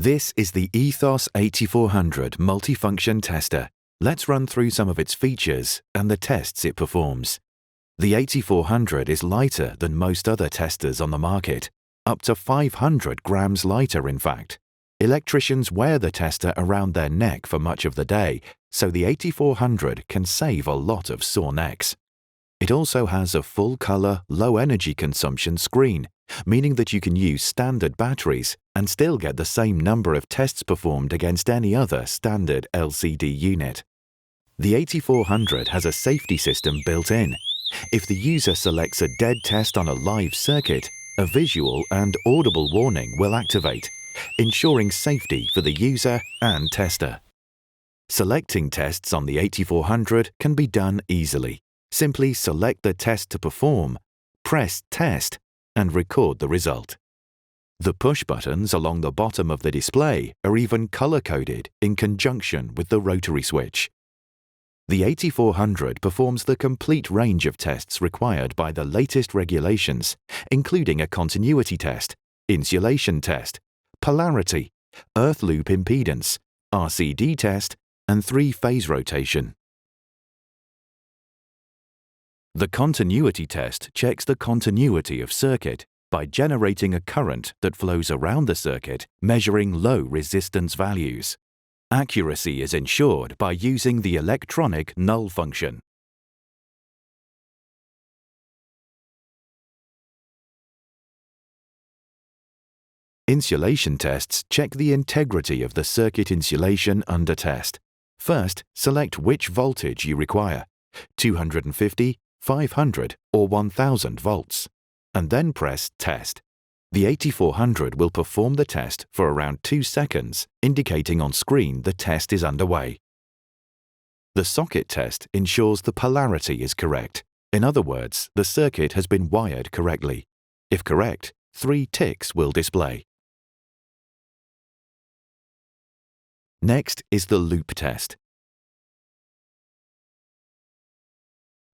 This is the Ethos 8400 Multifunction Tester. Let's run through some of its features and the tests it performs. The 8400 is lighter than most other testers on the market, up to 500 grams lighter in fact. Electricians wear the tester around their neck for much of the day, so the 8400 can save a lot of sore necks. It also has a full-color, low-energy consumption screen, meaning that you can use standard batteries and still get the same number of tests performed against any other standard LCD unit. The 8400 has a safety system built in. If the user selects a dead test on a live circuit, a visual and audible warning will activate, ensuring safety for the user and tester. Selecting tests on the 8400 can be done easily. Simply select the test to perform, press Test, and record the result. The push buttons along the bottom of the display are even color-coded in conjunction with the rotary switch. The 8400 performs the complete range of tests required by the latest regulations, including a continuity test, insulation test, polarity, earth loop impedance, RCD test, and 3-phase rotation. The continuity test checks the continuity of circuit by generating a current that flows around the circuit, measuring low resistance values. Accuracy is ensured by using the electronic null function. Insulation tests check the integrity of the circuit insulation under test. First, select which voltage you require, 250, 500 or 1000 volts, and then press Test. The 8400 will perform the test for around 2 seconds, indicating on screen the test is underway. The socket test ensures the polarity is correct. In other words, the circuit has been wired correctly. If correct, 3 ticks will display. Next is the loop test.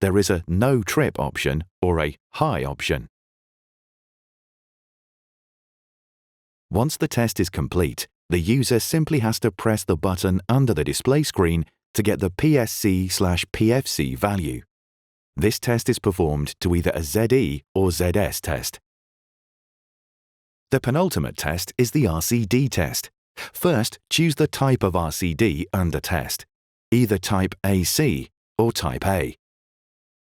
There is a no trip option or a high option. Once the test is complete, the user simply has to press the button under the display screen to get the PSC/PFC value. This test is performed to either a ZE or ZS test. The penultimate test is the RCD test. First, choose the type of RCD under test, either type AC or type A.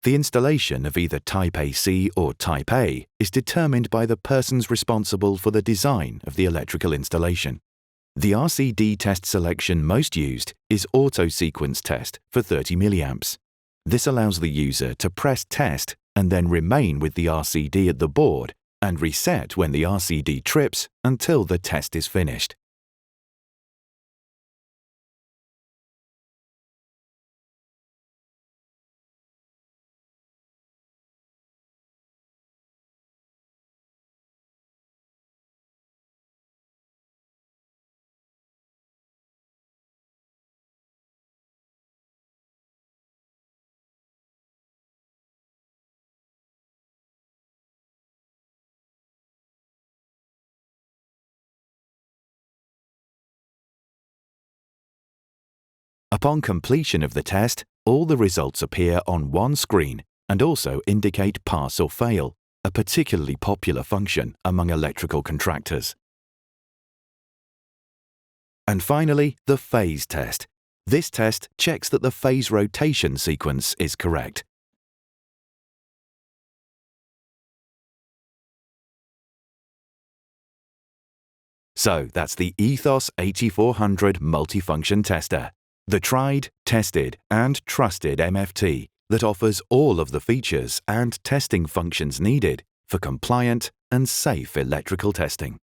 The installation of either Type AC or Type A is determined by the persons responsible for the design of the electrical installation. The RCD test selection most used is Auto Sequence Test for 30 mA. This allows the user to press Test and then remain with the RCD at the board and reset when the RCD trips until the test is finished. Upon completion of the test, all the results appear on one screen and also indicate pass or fail, a particularly popular function among electrical contractors. And finally, the phase test. This test checks that the phase rotation sequence is correct. So that's the Ethos 8400 Multifunction Tester. The tried, tested, and trusted MFT that offers all of the features and testing functions needed for compliant and safe electrical testing.